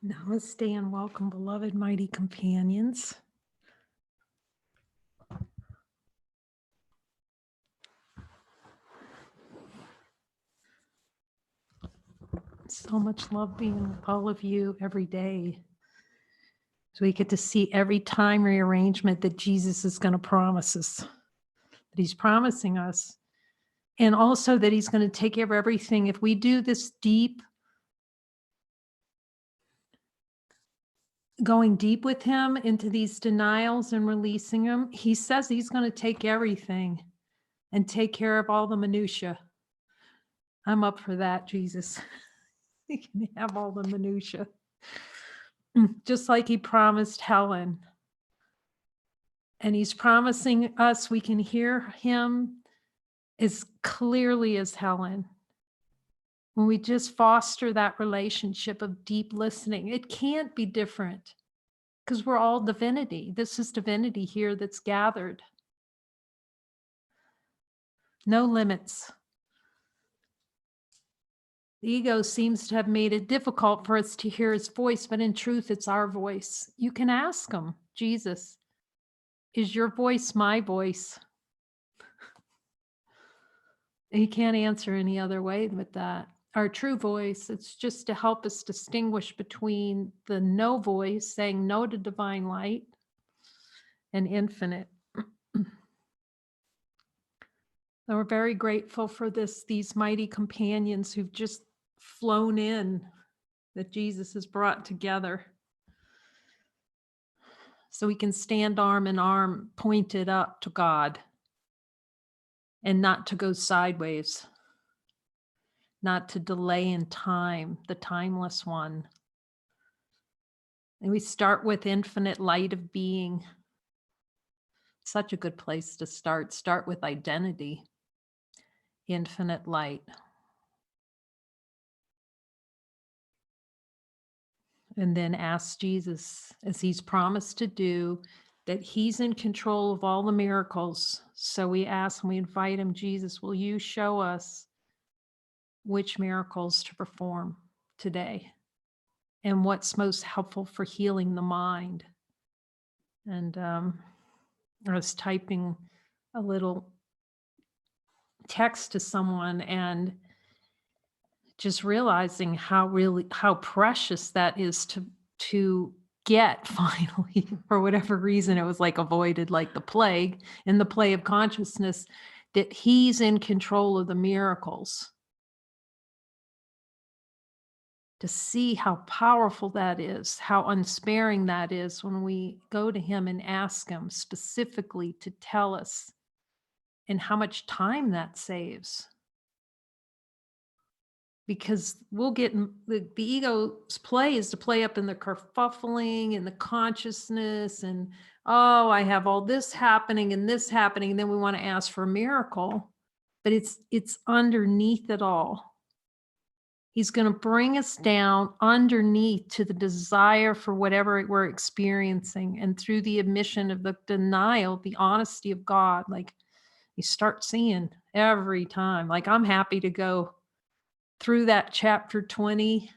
Namaste and welcome, beloved mighty companions. So much love being with all of you every day. So we get to see every time rearrangement that Jesus is going to promise us, that he's promising us, and also that he's going to take care of everything. If we do this going deep with him into these denials and releasing them, he says he's going to take everything and take care of all the minutia. I'm up for that, Jesus. He can have all the minutia. Just like he promised Helen. And he's promising us we can hear him as clearly as Helen. When we just foster that relationship of deep listening, it can't be different because we're all divinity. This is divinity here that's gathered. No limits. The ego seems to have made it difficult for us to hear his voice, but in truth, it's our voice. You can ask him, Jesus, is your voice my voice? He can't answer any other way with that. Our true voice, it's just to help us distinguish between the no voice, saying no to divine light, and infinite. So we're very grateful for these mighty companions who've just flown in, that Jesus has brought together. So we can stand arm in arm, pointed up to God, and not to go sideways, not to delay in time, the timeless one. And we start with infinite light of being. Such a good place to start. Start with identity, infinite light. And then ask Jesus, as he's promised to do, that he's in control of all the miracles. So we ask and we invite him, Jesus, will you show us which miracles to perform today and what's most helpful for healing the mind? And I was typing a little text to someone and just realizing how precious that is to get finally. For whatever reason, it was like avoided like the plague in the play of consciousness, that he's in control of the miracles. To see how powerful that is, how unsparing that is when we go to him and ask him specifically to tell us, and how much time that saves. Because we'll get the ego's play is to play up in the kerfuffling and the consciousness, and oh, I have all this happening and this happening, and then we want to ask for a miracle, but it's underneath it all. He's going to bring us down underneath to the desire for whatever we're experiencing, and through the admission of the denial, the honesty of God, like you start seeing every time. Like, I'm happy to go through that chapter 20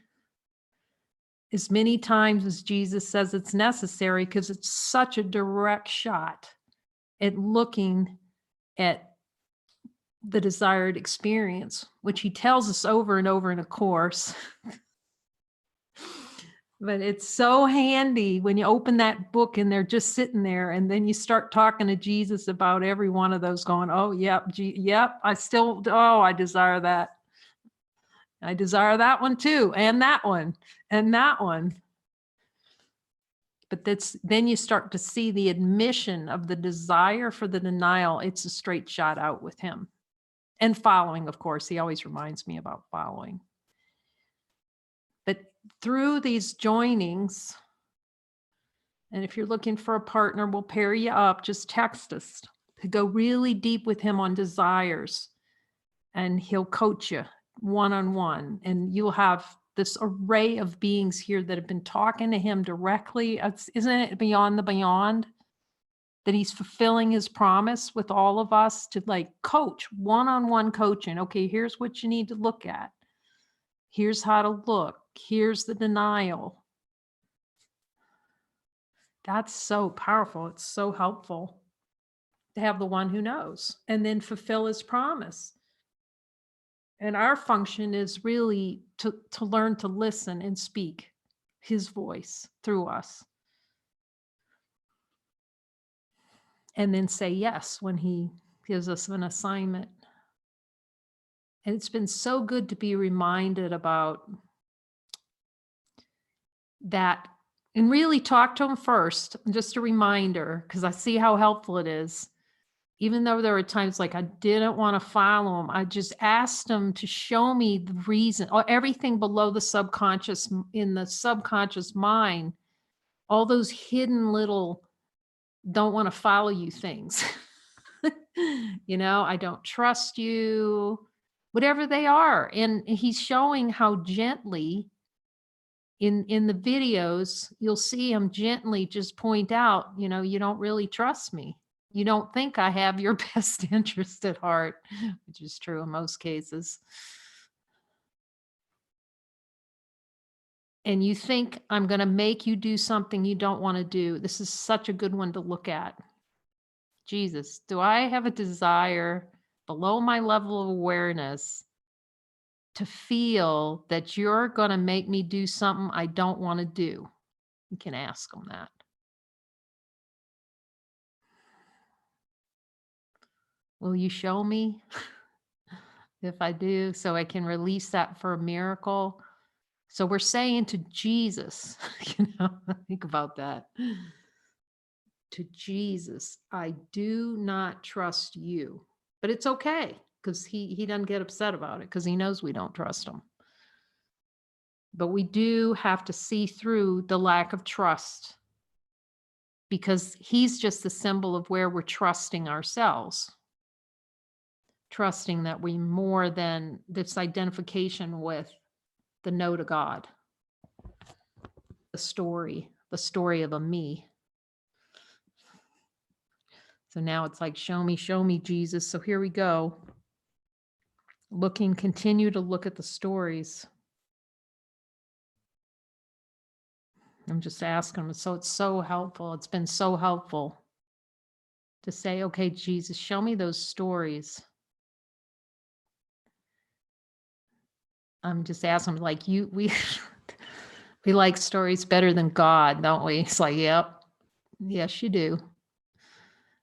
as many times as Jesus says it's necessary, because it's such a direct shot at looking at the desired experience, which he tells us over and over in a course. But it's so handy when you open that book and they're just sitting there, and then you start talking to Jesus about every one of those, going, oh, yep, I desire that. I desire that one too, and that one, and that one. But then you start to see the admission of the desire for the denial. It's a straight shot out with him. And following, of course, he always reminds me about following. But through these joinings, and if you're looking for a partner, we'll pair you up, just text us to go really deep with him on desires, and he'll coach you one-on-one, and you'll have this array of beings here that have been talking to him directly. Isn't it beyond the beyond that he's fulfilling his promise with all of us to like coach, one-on-one coaching? Okay, here's what you need to look at. Here's how to look. Here's the denial. That's so powerful. It's so helpful to have the one who knows and then fulfill his promise. And our function is really to learn to listen and speak his voice through us. And then say yes when he gives us an assignment. And it's been so good to be reminded about that and really talk to him first. Just a reminder, because I see how helpful it is. Even though there were times like I didn't want to follow him, I just asked him to show me the reason or everything below the subconscious in the subconscious mind, all those hidden little don't want to follow you things. I don't trust you, whatever they are. And he's showing how gently in the videos, you'll see him gently just point out, you don't really trust me. You don't think I have your best interest at heart, which is true in most cases. And you think I'm going to make you do something you don't want to do. This is such a good one to look at. Jesus, do I have a desire below my level of awareness to feel that you're going to make me do something I don't want to do? You can ask them that. Will you show me if I do so I can release that for a miracle? So we're saying to Jesus, think about that. To Jesus, I do not trust you. But it's okay because he doesn't get upset about it because he knows we don't trust him. But we do have to see through the lack of trust because he's just the symbol of where we're trusting ourselves. Trusting that we more than this identification with the no to God. The story of a me. So now it's like, show me, Jesus. So here we go. Continue to look at the stories. I'm just asking them. So it's so helpful. It's been so helpful to say, okay, Jesus, show me those stories. I'm just asking them, like, we like stories better than God, don't we? It's like, yep. Yes, you do.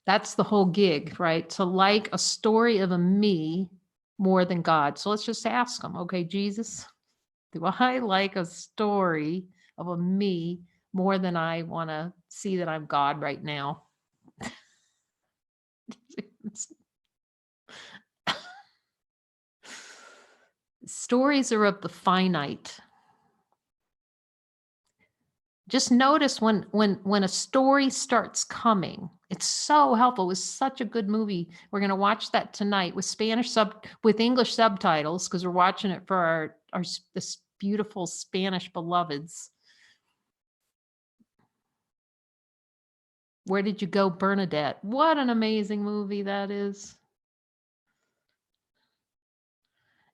That's the whole gig, right? To like a story of a me more than God. So let's just ask him, okay, Jesus, do I like a story of a me more than I want to see that I'm God right now? Stories are of the finite. Just notice when a story starts coming, it's so helpful. It was such a good movie. We're going to watch that tonight with with English subtitles because we're watching it for our this beautiful Spanish beloveds. Where Did You Go, Bernadette? What an amazing movie that is.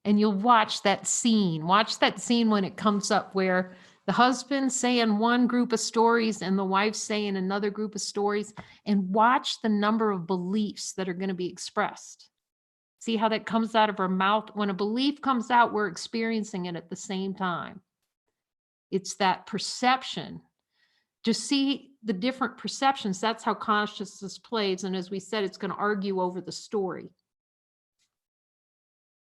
And you'll watch that scene. Watch that scene when it comes up where the husband's saying one group of stories and the wife's saying another group of stories, and watch the number of beliefs that are going to be expressed. See how that comes out of her mouth? When a belief comes out, we're experiencing it at the same time. It's that perception. Just see the different perceptions. That's how consciousness plays. And as we said, it's going to argue over the story.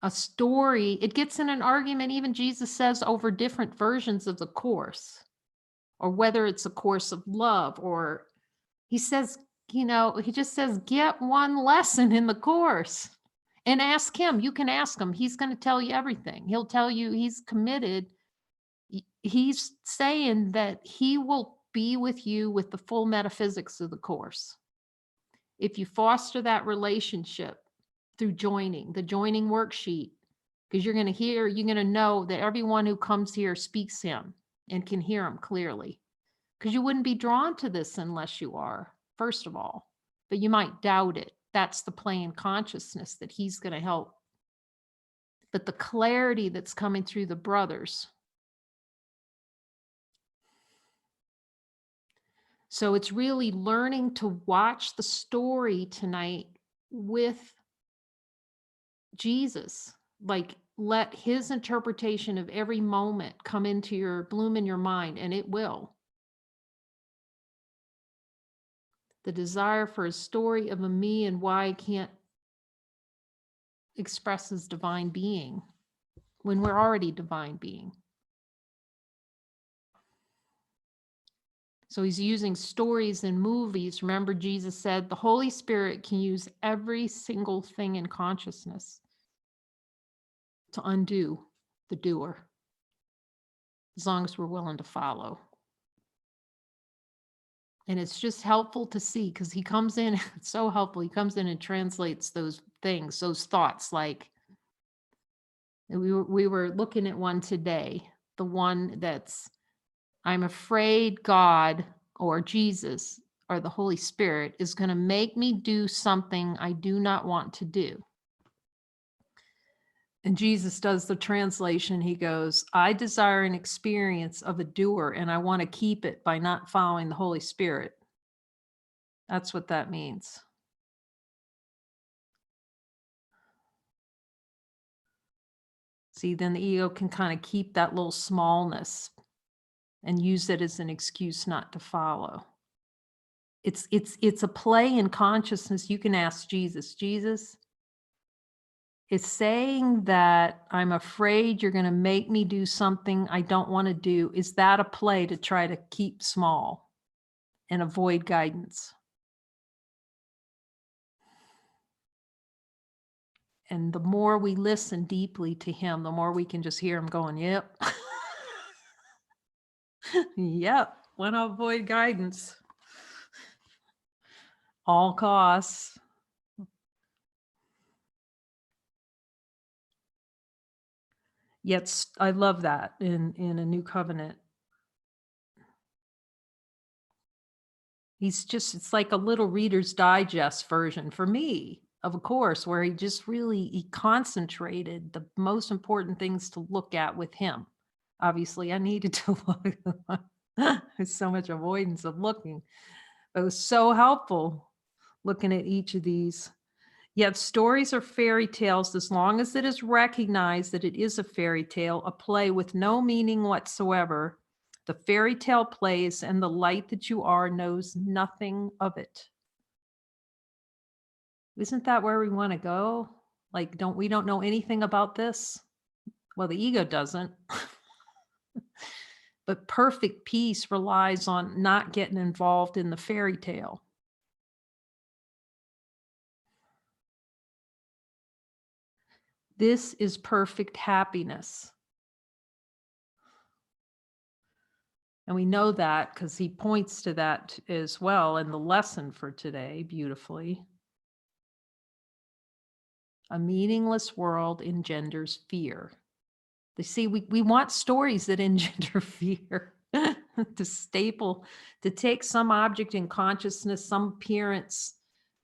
A story, it gets in an argument, even Jesus says, over different versions of the course, or whether it's a course of love, or he says, he just says, get one lesson in the course and ask him. You can ask him. He's going to tell you everything. He'll tell you he's committed. He's saying that he will be with you with the full metaphysics of the course. If you foster that relationship through the joining worksheet, because you're going to know that everyone who comes here speaks him and can hear him clearly. Because you wouldn't be drawn to this unless you are, first of all, but you might doubt it. That's the plane consciousness that he's going to help. But the clarity that's coming through the brothers. So it's really learning to watch the story tonight with Jesus. Like, let his interpretation of every moment come into your bloom in your mind, and it will. The desire for a story of a me and why I can't express his divine being when we're already divine being. So he's using stories and movies. Remember, Jesus said the Holy Spirit can use every single thing in consciousness to undo the doer, as long as we're willing to follow. And it's just helpful to see because he comes in, it's so helpful. He comes in and translates those things, those thoughts. Like we were looking at one today, the one that's, I'm afraid God or Jesus or the Holy Spirit is going to make me do something I do not want to do. And Jesus does the translation. He goes, I desire an experience of a doer, and I want to keep it by not following the Holy Spirit. That's what that means. See, then the ego can kind of keep that little smallness and use it as an excuse not to follow. It's a play in consciousness. You can ask Jesus, Jesus, it's saying that I'm afraid you're going to make me do something I don't want to do. Is that a play to try to keep small and avoid guidance? And the more we listen deeply to him, the more we can just hear him going, yep. Yep. Want to avoid guidance. All costs. Yet I love that in a new covenant. It's like a little Reader's Digest version for me of a course where he concentrated the most important things to look at with him. Obviously, I needed to look. There's so much avoidance of looking. It was so helpful looking at each of these. Yet stories are fairy tales as long as it is recognized that it is a fairy tale, a play with no meaning whatsoever. The fairy tale plays, and the light that you are knows nothing of it. Isn't that where we want to go? Like, we don't know anything about this? Well, the ego doesn't. But perfect peace relies on not getting involved in the fairy tale. This is perfect happiness. And we know that because he points to that as well in the lesson for today beautifully. A meaningless world engenders fear. You see, we want stories that engender fear. To take some object in consciousness, some appearance,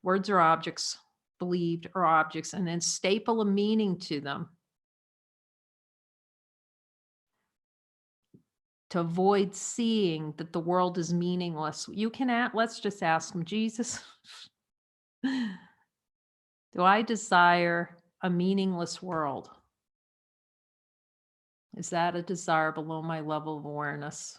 words or objects, believed or objects, and then staple a meaning to them to avoid seeing that the world is meaningless. Let's just ask him, Jesus, do I desire a meaningless world? Is that a desire below my level of awareness?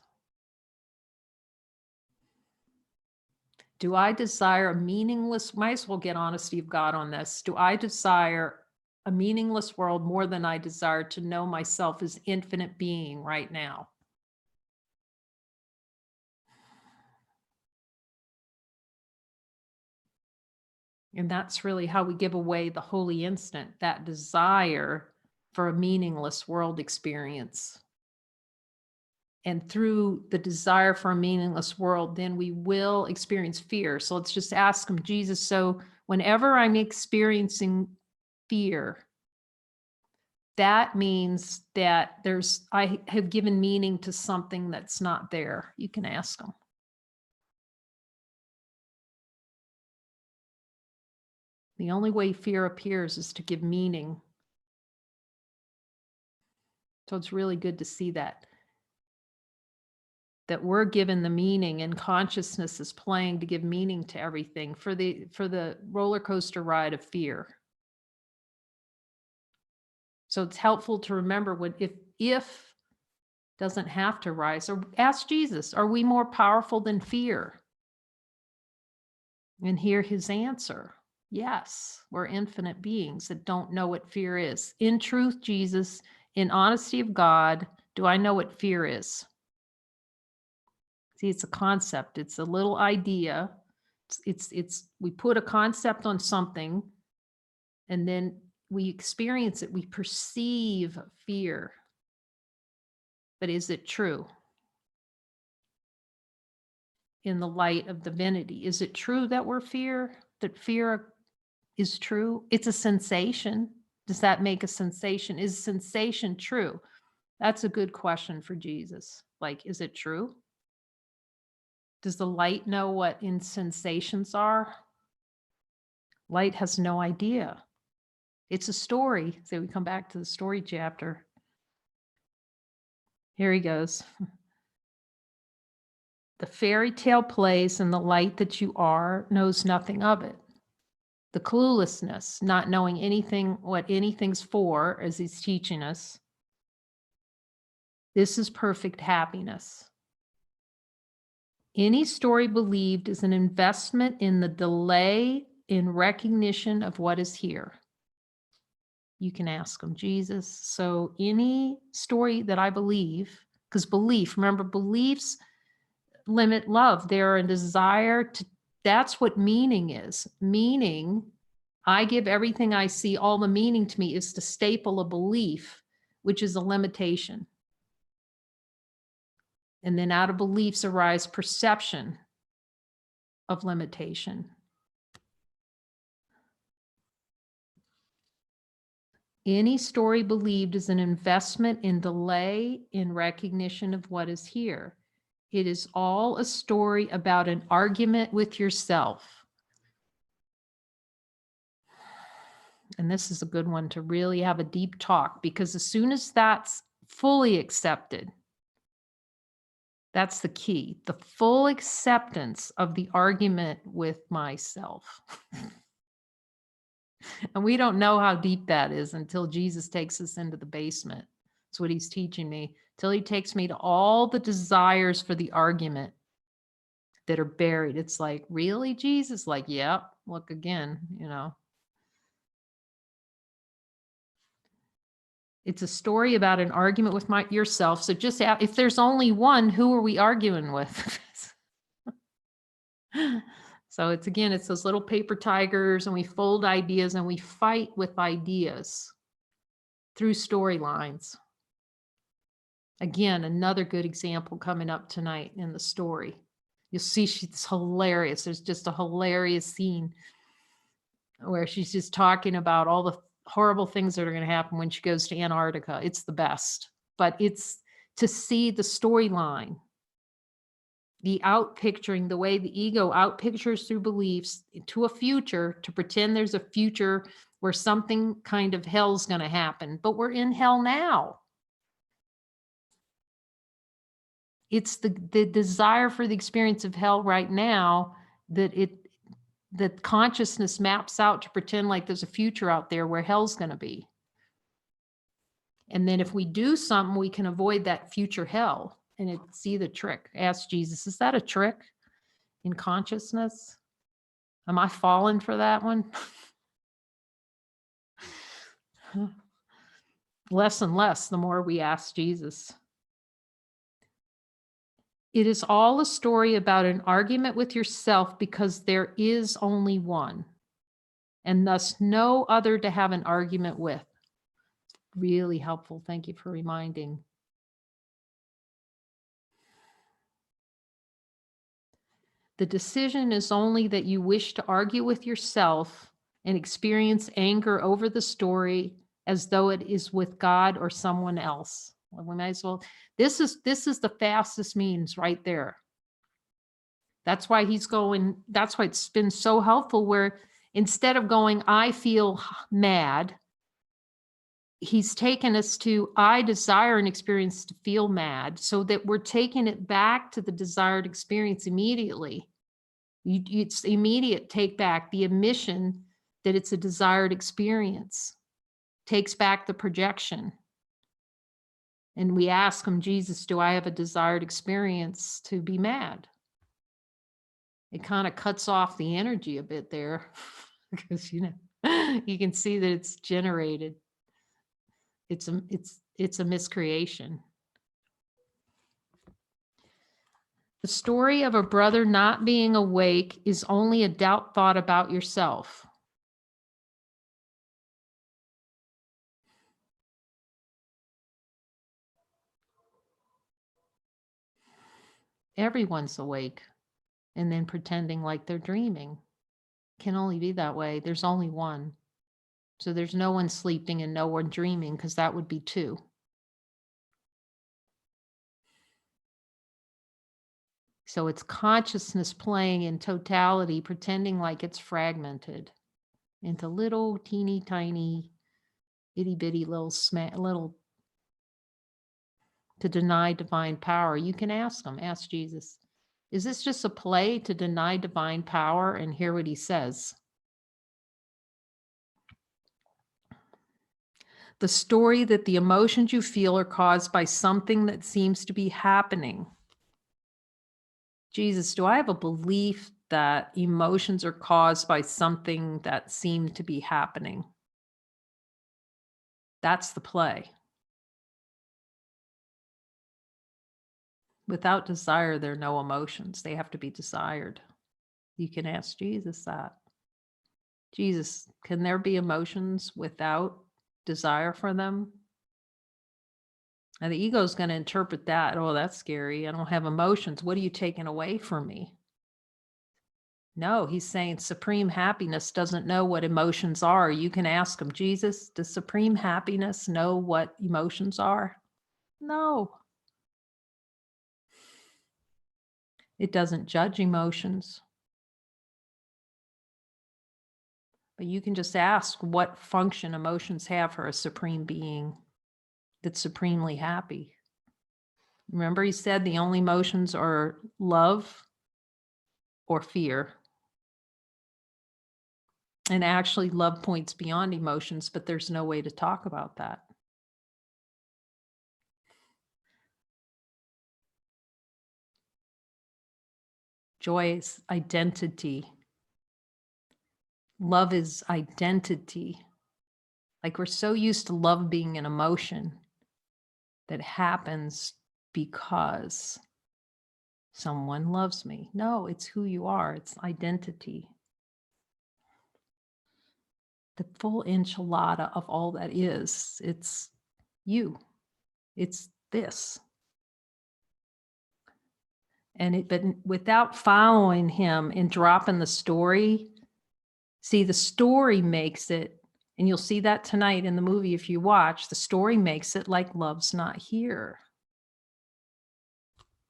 Do I desire a meaningless, might as well get honesty of God on this. Do I desire a meaningless world more than I desire to know myself as infinite being right now? And that's really how we give away the holy instant, that desire for a meaningless world experience. And through the desire for a meaningless world, then we will experience fear. So let's just ask him, Jesus, so whenever I'm experiencing fear, that means that I have given meaning to something that's not there. You can ask him. The only way fear appears is to give meaning. So it's really good to see that. that we're given the meaning, and consciousness is playing to give meaning to everything for the roller coaster ride of fear. So it's helpful to remember when if doesn't have to rise, or ask Jesus, are we more powerful than fear? And hear his answer. Yes, we're infinite beings that don't know what fear is. In truth, Jesus, in honesty of God, do I know what fear is? See, it's a concept. It's a little idea. It's we put a concept on something, and then we experience it. We perceive fear. But is it true? In the light of divinity, is it true that that fear is true? It's a sensation. Does that make a sensation? Is sensation true? That's a good question for Jesus. Like, is it true? Does the light know what insensations are? Light has no idea. It's a story. So we come back to the story chapter. Here he goes. The fairy tale plays, and the light that you are knows nothing of it. The cluelessness, not knowing anything, what anything's for, as he's teaching us. This is perfect happiness. Any story believed is an investment in the delay in recognition of what is here. You can ask him, Jesus. So any story that I believe, because belief, remember, beliefs limit love. They're a desire to, that's what meaning is. Meaning, I give everything I see, all the meaning to me is to staple a belief, which is a limitation. And then out of beliefs arise perception of limitation. Any story believed is an investment in delay in recognition of what is here. It is all a story about an argument with yourself. And this is a good one to really have a deep talk, because as soon as that's fully accepted, that's the key, the full acceptance of the argument with myself. And we don't know how deep that is until Jesus takes us into the basement. That's what he's teaching me, till he takes me to all the desires for the argument that are buried. It's like, really, Jesus? Like, yeah, look again, you know. It's a story about an argument with yourself. So just if there's only one, who are we arguing with? So it's, again, it's those little paper tigers, and we fold ideas and we fight with ideas through storylines. Again, another good example coming up tonight in the story. You'll see she's hilarious. There's just a hilarious scene where she's just talking about all the horrible things that are going to happen when she goes to Antarctica. It's the best, but it's to see the storyline, the outpicturing, the way the ego outpictures through beliefs to a future, to pretend there's a future where something kind of hell's going to happen, but we're in hell now. It's the desire for the experience of hell right now that consciousness maps out to pretend like there's a future out there where hell's going to be. And then if we do something, we can avoid that future hell. And see the trick. Ask Jesus, is that a trick in consciousness? Am I falling for that one? Less and less the more we ask Jesus. It is all a story about an argument with yourself, because there is only one, and thus no other to have an argument with. Really helpful. Thank you for reminding. The decision is only that you wish to argue with yourself and experience anger over the story as though it is with God or someone else. Well, we might as well. This is the fastest means right there. That's why that's why it's been so helpful, where instead of going, I feel mad, he's taken us to, I desire an experience to feel mad, so that we're taking it back to the desired experience immediately. It's immediate take back, the admission that it's a desired experience takes back the projection. And we ask him, Jesus, do I have a desired experience to be mad? It kind of cuts off the energy a bit there because, you can see that it's generated. It's a miscreation. The story of a brother not being awake is only a doubt thought about yourself. Everyone's awake and then pretending like they're dreaming. Can only be that way. There's only one. So there's no one sleeping and no one dreaming, because that would be two. So it's consciousness playing in totality, pretending like it's fragmented into little teeny tiny itty bitty little to deny divine power. You can ask them, ask Jesus, is this just a play to deny divine power? And hear what he says. The story that the emotions you feel are caused by something that seems to be happening. Jesus, do I have a belief that emotions are caused by something that seemed to be happening? That's the play. Without desire, there are no emotions. They have to be desired. You can ask Jesus that. Jesus, can there be emotions without desire for them? And the ego is going to interpret that. Oh, that's scary. I don't have emotions. What are you taking away from me? No, he's saying supreme happiness doesn't know what emotions are. You can ask him, Jesus, does supreme happiness know what emotions are? No. It doesn't judge emotions. But you can just ask what function emotions have for a supreme being that's supremely happy. Remember, he said the only emotions are love or fear. And actually, love points beyond emotions, but there's no way to talk about that. Joy is identity. Love is identity. Like, we're so used to love being an emotion that happens because someone loves me. No, it's who you are. It's identity. The full enchilada of all that is, it's you. It's this. But without following him and dropping the story, see, the story makes it, and you'll see that tonight in the movie if you watch, the story makes it like love's not here.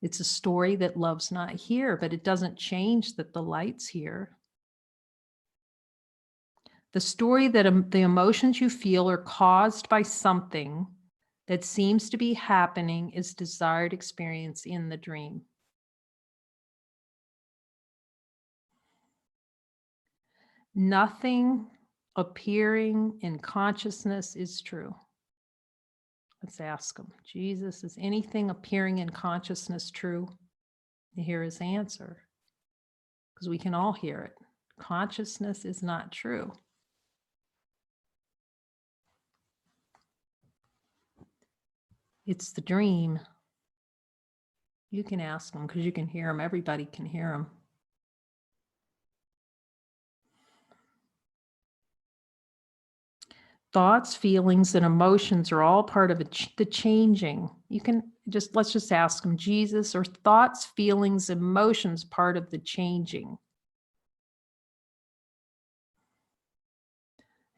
It's a story that love's not here, but it doesn't change that the light's here. The story that the emotions you feel are caused by something that seems to be happening is desired experience in the dream. Nothing appearing in consciousness is true. Let's ask him, Jesus, is anything appearing in consciousness true? You hear his answer, because we can all hear it. Consciousness is not true. It's the dream. You can ask him because you can hear him. Everybody can hear him. Thoughts, feelings, and emotions are all part of the changing. You can let's just ask him, Jesus, are thoughts, feelings, emotions part of the changing?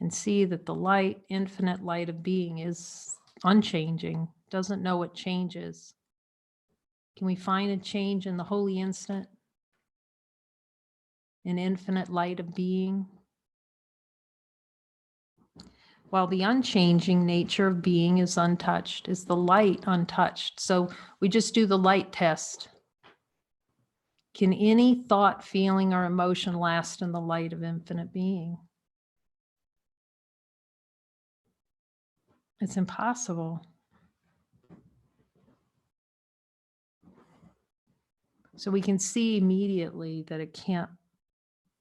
And see that the light, infinite light of being is unchanging, doesn't know what changes. Can we find a change in the holy instant? An infinite light of being? while the unchanging nature of being is untouched, is the light untouched. So we just do the light test. Can any thought, feeling, or emotion last in the light of infinite being? It's impossible. So we can see immediately that it can't,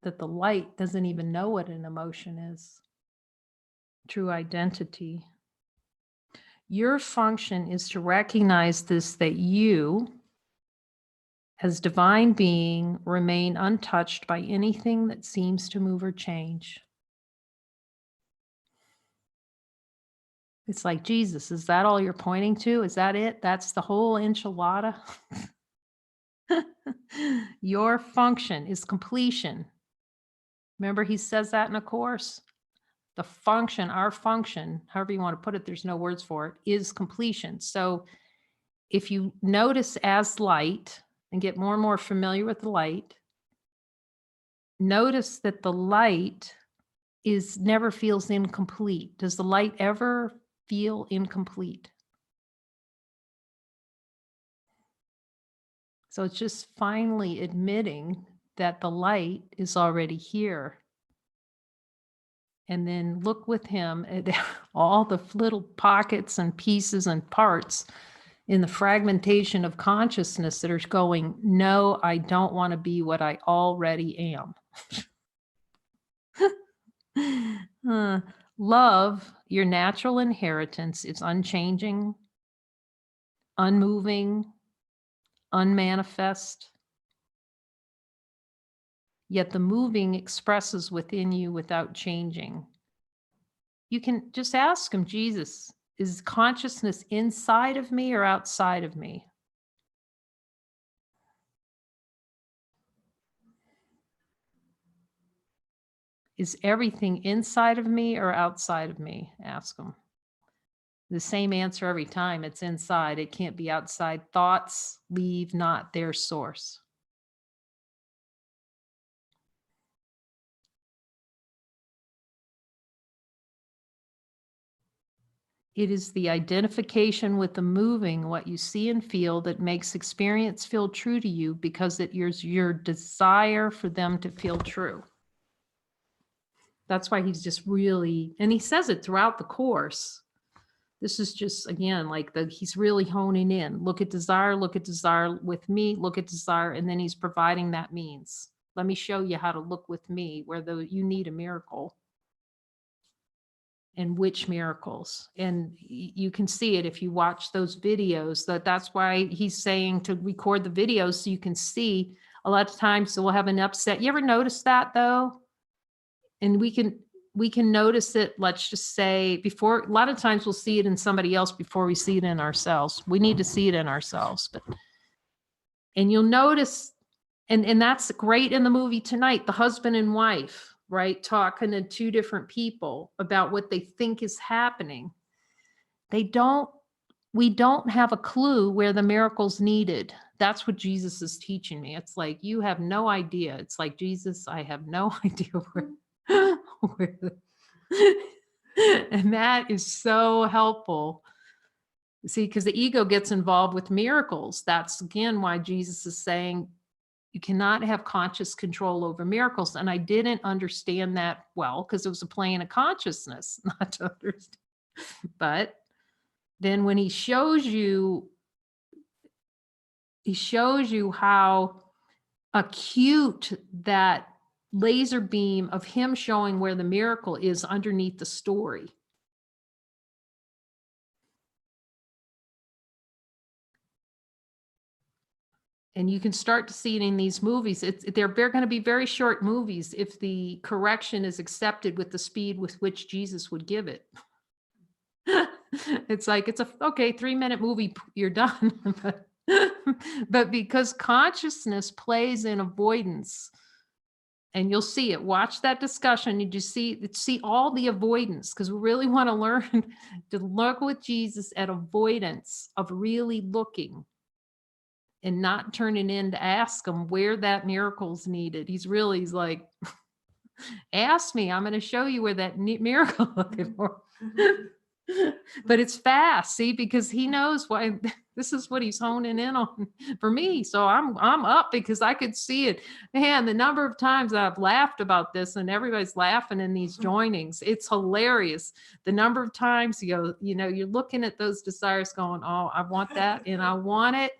that the light doesn't even know what an emotion is. True identity. Your function is to recognize this, that you, as divine being, remain untouched by anything that seems to move or change. It's like, Jesus, is that all you're pointing to? Is that it? That's the whole enchilada? Your function is completion. Remember, he says that in a course. The function, our function, however you want to put it, there's no words for it, is completion. So if you notice as light and get more and more familiar with the light, notice that the light never feels incomplete. Does the light ever feel incomplete? So it's just finally admitting that the light is already here. And then look with him at all the little pockets and pieces and parts in the fragmentation of consciousness that are going, no, I don't want to be what I already am. Love, your natural inheritance, is unchanging, unmoving, unmanifest. Yet the moving expresses within you without changing. You can just ask him, Jesus, is consciousness inside of me or outside of me? Is everything inside of me or outside of me? Ask him. The same answer every time. It's inside. It can't be outside. Thoughts leave not their source. It is the identification with the moving, what you see and feel, that makes experience feel true to you, because it is your desire for them to feel true. That's why he's just really, and he says it throughout the course. This is just, again, like he's really honing in. Look at desire with me, look at desire, and then he's providing that means. Let me show you how to look with me where you need a miracle. And which miracles. And you can see it if you watch those videos. That's why he's saying to record the videos, so you can see. A lot of times we'll have an upset. You ever notice that though? And we can notice it, let's just say, before. A lot of times we'll see it in somebody else before we see it in ourselves. We need to see it in ourselves. And you'll notice, and that's great in the movie tonight, the husband and wife, right? Talking to two different people about what they think is happening. We don't have a clue where the miracle's needed. That's what Jesus is teaching me. It's like, you have no idea. It's like, Jesus, I have no idea where and that is so helpful. See, because the ego gets involved with miracles. That's again why Jesus is saying, you cannot have conscious control over miracles. And I didn't understand that well, because it was a plane of consciousness, not to understand. But then when he shows you how acute that laser beam of him showing where the miracle is underneath the story. And you can start to see it in these movies. They're going to be very short movies if the correction is accepted with the speed with which Jesus would give it. It's like, okay, 3-minute movie, you're done. But because consciousness plays in avoidance, and you'll see it, watch that discussion, you just see all the avoidance, because we really want to learn to look with Jesus at avoidance of really looking. And not turning in to ask him where that miracle's needed. He's like, ask me, I'm going to show you where that miracle looking for. But it's fast, see, because he knows why this is what he's honing in on for me. So I'm up because I could see it. Man, the number of times I've laughed about this and everybody's laughing in these joinings, it's hilarious. The number of times you're looking at those desires going, oh, I want that and I want it.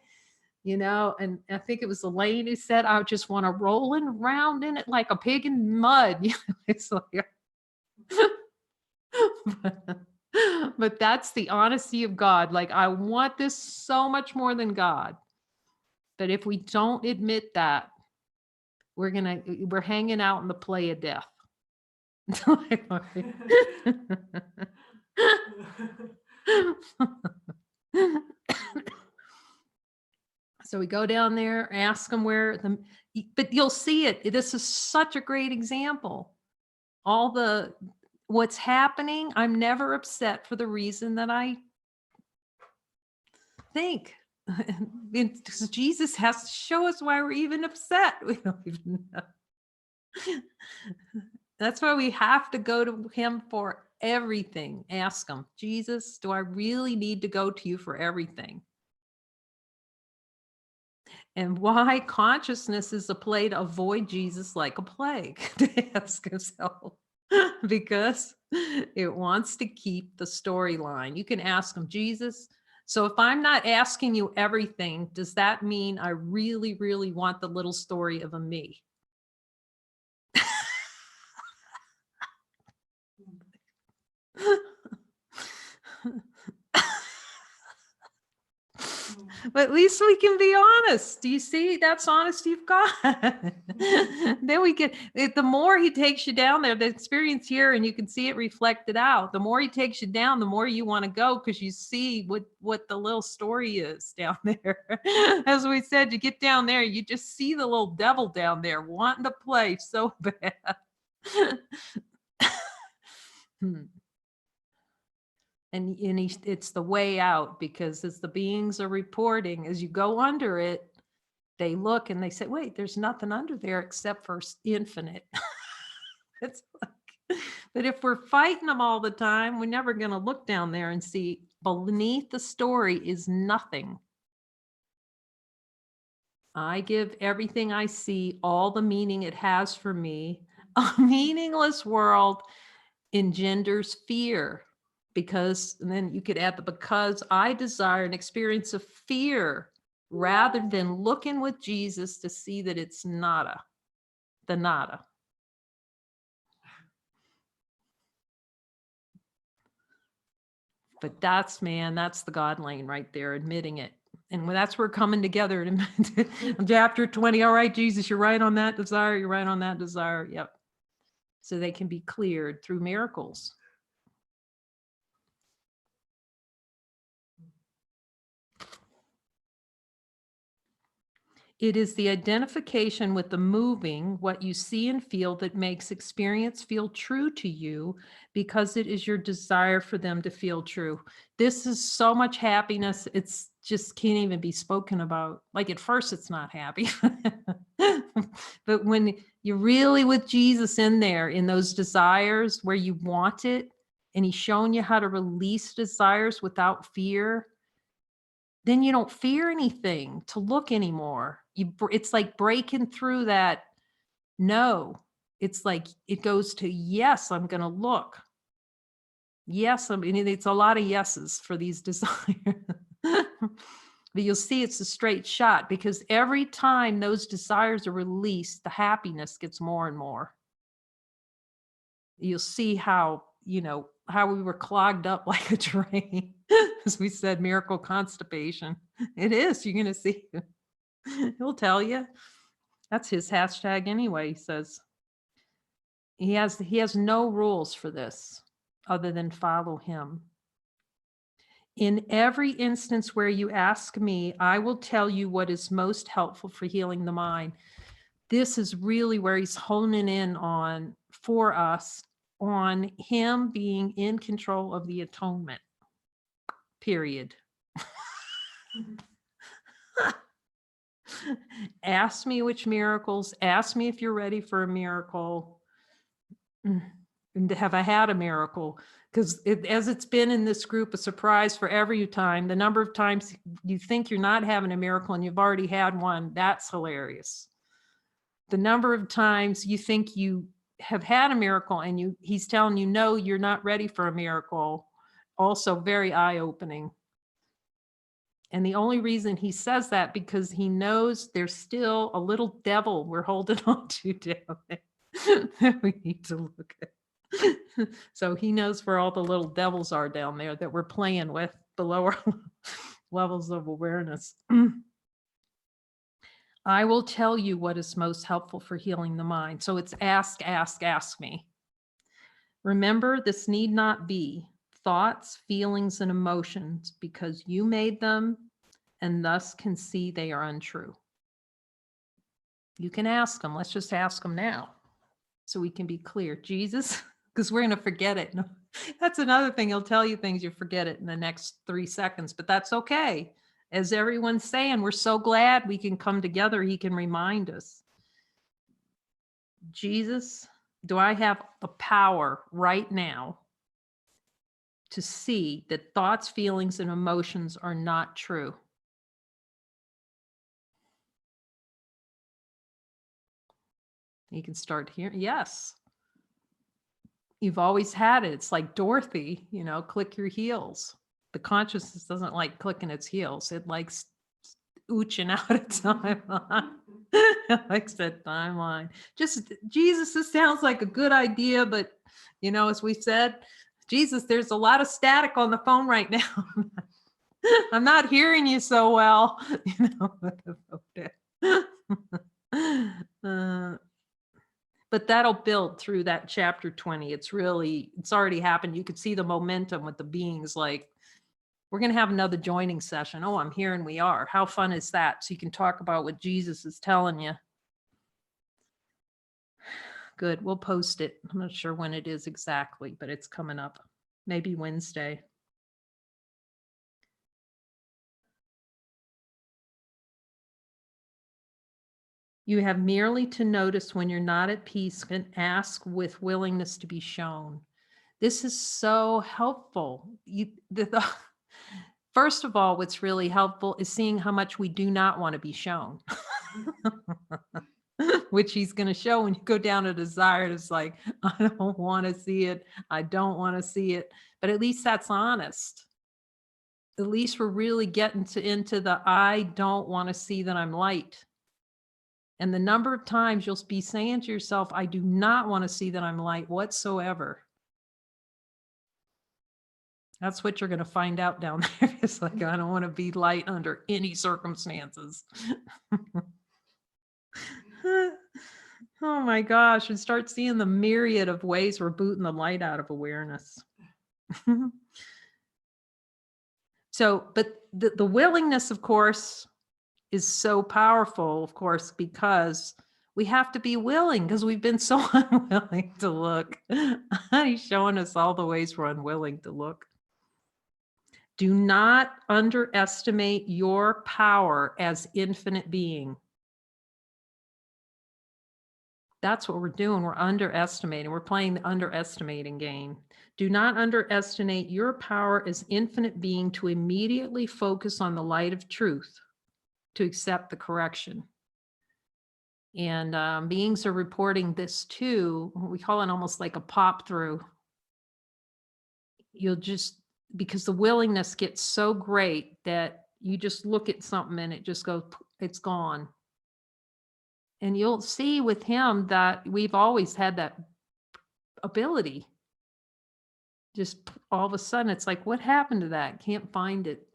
And I think it was Elaine who said, I just want to rolling around in it like a pig in mud. It's like, but that's the honesty of God. Like, I want this so much more than God. But if we don't admit that, we're hanging out in the play of death. So we go down there, ask them but you'll see it. This is such a great example. What's happening, I'm never upset for the reason that I think. Because Jesus has to show us why we're even upset. We don't even know. That's why we have to go to him for everything. Ask him, Jesus, do I really need to go to you for everything? And why consciousness is a play to avoid Jesus like a plague, to ask himself. Because it wants to keep the storyline. You can ask him, Jesus, so if I'm not asking you everything, does that mean I really, really want the little story of a me? But at least we can be honest. Do you see? That's honesty of God. Then we get the more he takes you down there, the experience here, and you can see it reflected out. The more he takes you down, the more you want to go because you see what the little story is down there. As we said, you get down there, you just see the little devil down there wanting to play so bad. And it's the way out, because as the beings are reporting, as you go under it, they look and they say, wait, there's nothing under there except for infinite. It's like, but if we're fighting them all the time, we're never going to look down there and see beneath the story is nothing. I give everything I see all the meaning it has for me. A meaningless world engenders fear. And then you could add because I desire an experience of fear rather than looking with Jesus to see that it's nada, the nada. But that's the God lane right there, admitting it. And that's where we're coming together in chapter 20. All right, Jesus, you're right on that desire. You're right on that desire. Yep. So they can be cleared through miracles. It is the identification with the moving, what you see and feel, that makes experience feel true to you, because it is your desire for them to feel true. This is so much happiness. It's just can't even be spoken about. Like at first it's not happy. But when you're really with Jesus in there, in those desires where you want it, and he's showing you how to release desires without fear, then you don't fear anything to look anymore. It's like breaking through that no. It's like it goes to yes, I'm going to look. Yes, it's a lot of yeses for these desires. But you'll see it's a straight shot, because every time those desires are released, the happiness gets more and more. You'll see how we were clogged up like a drain. As we said, miracle constipation. It is. You're going to see. He'll tell you. That's his hashtag anyway. He says he has no rules for this other than follow him. In every instance where you ask me, I will tell you what is most helpful for healing the mind. This is really where he's honing in on, for us, on him being in control of the atonement. Period. Ask me which miracles, ask me if you're ready for a miracle. And have I had a miracle? Because as it's been in this group, a surprise for every time, the number of times you think you're not having a miracle and you've already had one, that's hilarious. The number of times you think you have had a miracle and he's telling you, no, you're not ready for a miracle, also very eye-opening. And the only reason he says that because he knows there's still a little devil we're holding on to down there that we need to look at. So he knows where all the little devils are down there that we're playing with below our levels of awareness. I will tell you what is most helpful for healing the mind. So it's ask, ask, ask me. Remember, this need not be thoughts, feelings, and emotions because you made them and thus can see they are untrue. You can ask them. Let's just ask them now so we can be clear. Jesus, because we're going to forget it. That's another thing. He'll tell you things, you forget it in the next 3 seconds, but that's okay. As everyone's saying, we're so glad we can come together. He can remind us. Jesus, do I have the power right now to see that thoughts, feelings, and emotions are not true? You can start here. Yes. You've always had it. It's like Dorothy, click your heels. The consciousness doesn't like clicking its heels. It likes ooching out a timeline. It likes that timeline. Just, Jesus, this sounds like a good idea, but, as we said, Jesus, there's a lot of static on the phone right now. I'm not hearing you so well. But that'll build through that chapter 20. It's already happened. You could see the momentum with the beings, like, we're going to have another joining session. Oh, I'm here and we are. How fun is that? So you can talk about what Jesus is telling you. Good. We'll post it. I'm not sure when it is exactly, but it's coming up. Maybe Wednesday. You have merely to notice when you're not at peace and ask with willingness to be shown. This is so helpful. First of all, what's really helpful is seeing how much we do not want to be shown, which he's going to show when you go down to desire. It's like, I don't want to see it. I don't want to see it. But at least that's honest. At least we're really getting into the I don't want to see that I'm light. And the number of times you'll be saying to yourself, I do not want to see that I'm light whatsoever. That's what you're going to find out down there. It's like, I don't want to be light under any circumstances. Oh my gosh. And start seeing the myriad of ways we're booting the light out of awareness. So, but the willingness, of course, is so powerful, of course, because we have to be willing because we've been so unwilling to look. He's showing us all the ways we're unwilling to look. Do not underestimate your power as infinite being. That's what we're doing. We're underestimating. We're playing the underestimating game. Do not underestimate your power as infinite being to immediately focus on the light of truth, to accept the correction. And beings are reporting this too. We call it almost like a pop through. You'll just, because the willingness gets so great that you just look at something and it just goes, it's gone. And you'll see with him that we've always had that ability. Just all of a sudden, it's like, what happened to that? Can't find it.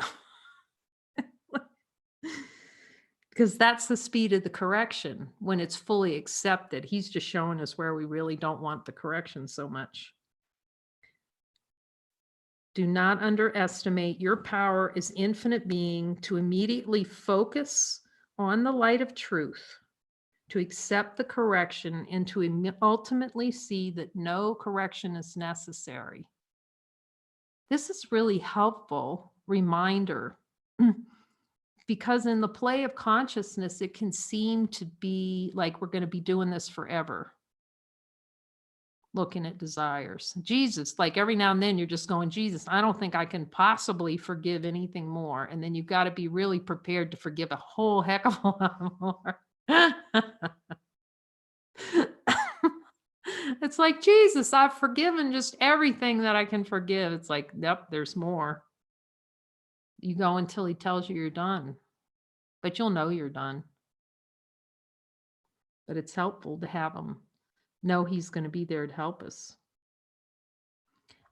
Because that's the speed of the correction when it's fully accepted. He's just showing us where we really don't want the correction so much. Do not underestimate your power as infinite being to immediately focus on the light of truth, to accept the correction, and to ultimately see that no correction is necessary. This is really helpful reminder because in the play of consciousness, it can seem to be like we're going to be doing this forever. looking at desires. Jesus, like every now and then you're just going, Jesus, I don't think I can possibly forgive anything more. And then you've got to be really prepared to forgive a whole heck of a lot more. It's like, Jesus, I've forgiven just everything that I can forgive. It's like, yep, there's more. You go until he tells you you're done, but you'll know you're done. But it's helpful to have him know he's going to be there to help us.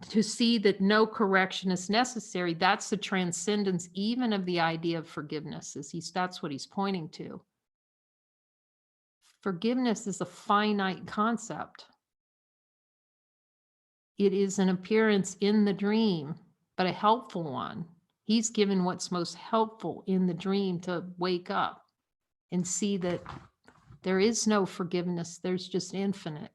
To see that no correction is necessary, that's the transcendence even of the idea of forgiveness. That's what he's pointing to. Forgiveness is a finite concept. It is an appearance in the dream, but a helpful one. He's given what's most helpful in the dream to wake up and see that there is no forgiveness. There's just infinite.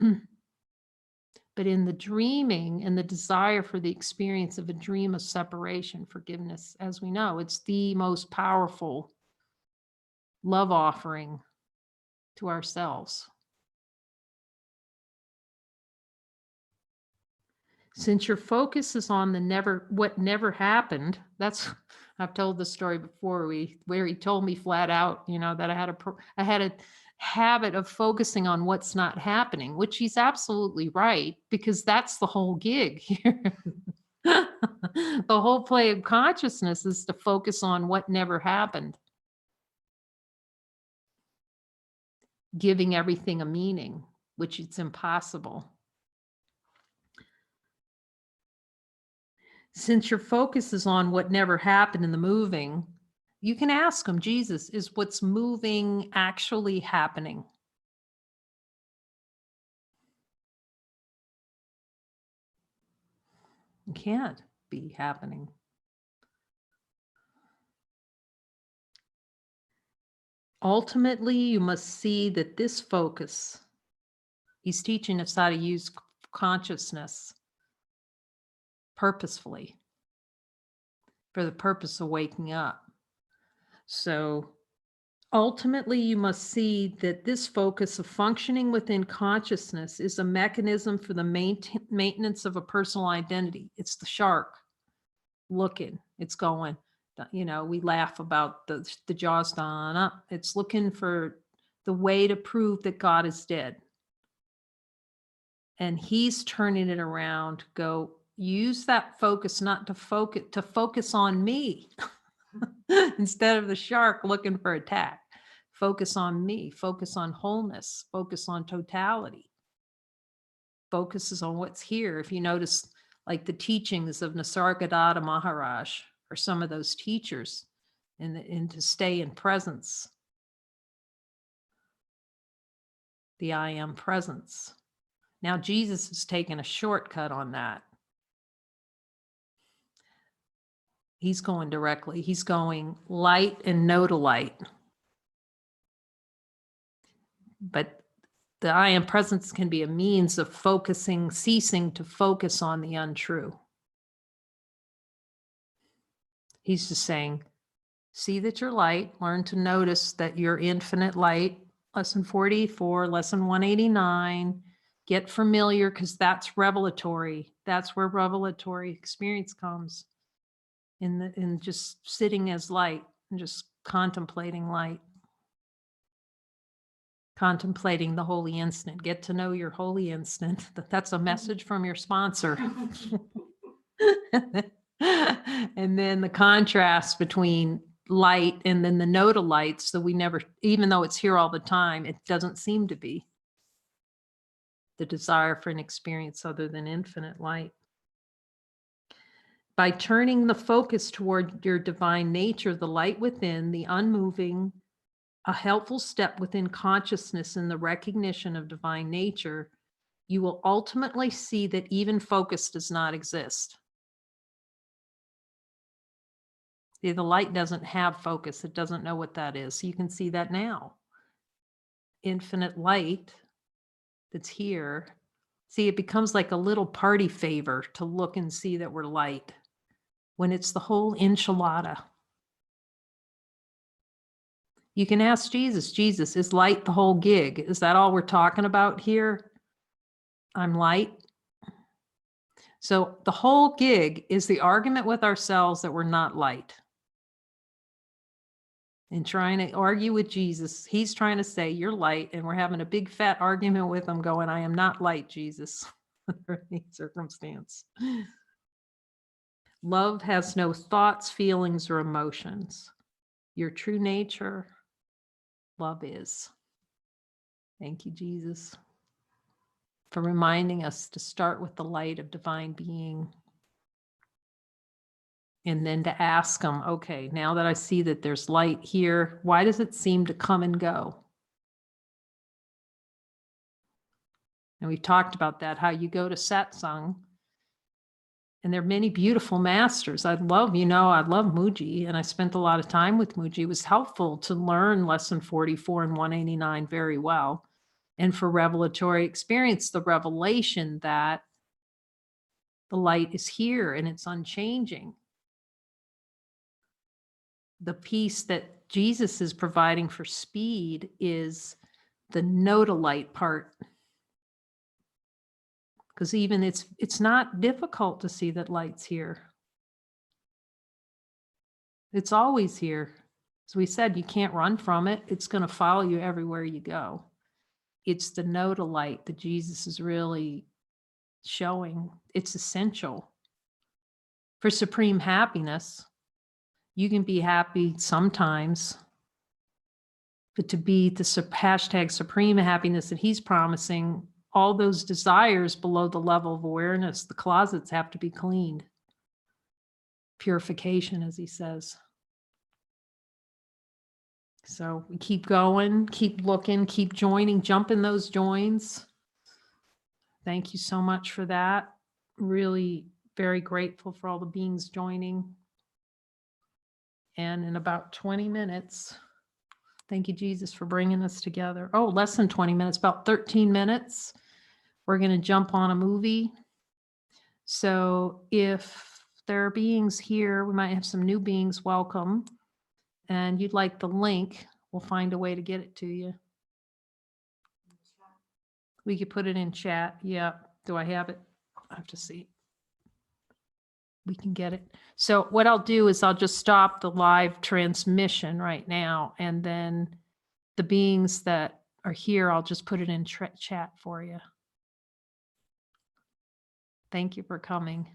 But in the dreaming and the desire for the experience of a dream of separation, forgiveness, as we know, it's the most powerful love offering to ourselves. Since your focus is on what never happened, I've told the story before where he told me flat out, that I had a habit of focusing on what's not happening, which he's absolutely right, because that's the whole gig here. The whole play of consciousness is to focus on what never happened, giving everything a meaning, which it's impossible. Since your focus is on what never happened in the moving, you can ask him, Jesus, is what's moving actually happening? It can't be happening. Ultimately, you must see that this focus, he's teaching us how to use consciousness purposefully for the purpose of waking up. So ultimately, you must see that this focus of functioning within consciousness is a mechanism for the maintenance of a personal identity. It's the shark looking, it's going, we laugh about the jaws done up. It's looking for the way to prove that God is dead. And he's turning it around, go use that focus, not to focus on me. Instead of the shark looking for attack, focus on me, focus on wholeness, focus on totality. Focuses on what's here. If you notice, like the teachings of Nisargadatta Maharaj or some of those teachers, and to stay in presence, the I am presence. Now Jesus has taken a shortcut on that. He's going directly. He's going light and no to light. But the I am presence can be a means of ceasing to focus on the untrue. He's just saying, see that you're light, learn to notice that you're infinite light. Lesson 44, lesson 189, get familiar, because that's revelatory. That's where revelatory experience comes. In just sitting as light and just contemplating light. Contemplating the holy instant. Get to know your holy instant. That's a message from your sponsor. And then the contrast between light and then the no to light. So we never, even though it's here all the time, it doesn't seem to be the desire for an experience other than infinite light. By turning the focus toward your divine nature, the light within, the unmoving, a helpful step within consciousness in the recognition of divine nature, you will ultimately see that even focus does not exist. The light doesn't have focus. It doesn't know what that is. So you can see that now. Infinite light that's here. See, it becomes like a little party favor to look and see that we're light when it's the whole enchilada. You can ask Jesus, Jesus, is light the whole gig? Is that all we're talking about here? I'm light. So the whole gig is the argument with ourselves that we're not light. And trying to argue with Jesus. He's trying to say, you're light. And we're having a big fat argument with him going, I am not light, Jesus, under any circumstance. Love has no thoughts, feelings, or emotions. Your true nature, love is. Thank you, Jesus, for reminding us to start with the light of divine being. And then to ask them, okay, now that I see that there's light here, why does it seem to come and go? And we've talked about that, how you go to satsang, and there are many beautiful masters. I love Muji, and I spent a lot of time with Muji. It was helpful to learn lesson 44 and 189 very well. And for revelatory experience, the revelation that the light is here and it's unchanging. The peace that Jesus is providing for speed is the nodalite part. Because even it's not difficult to see that light's here. It's always here. As we said, you can't run from it. It's going to follow you everywhere you go. It's the nodalite that Jesus is really showing. It's essential for supreme happiness. You can be happy sometimes, but to be the hashtag supreme happiness that he's promising, all those desires below the level of awareness, the closets have to be cleaned. Purification, as he says. So we keep going, keep looking, keep joining, jump in those joins. Thank you so much for that. Really very grateful for all the beings joining. And in about 20 minutes, thank you, Jesus, for bringing us together. Oh, less than 20 minutes, about 13 minutes. We're going to jump on a movie. So if there are beings here, we might have some new beings. Welcome. And you'd like the link, we'll find a way to get it to you. We could put it in chat. Yeah. Do I have it? I have to see. We can get it. So what I'll do is I'll just stop the live transmission right now. And then the beings that are here, I'll just put it in chat for you. Thank you for coming.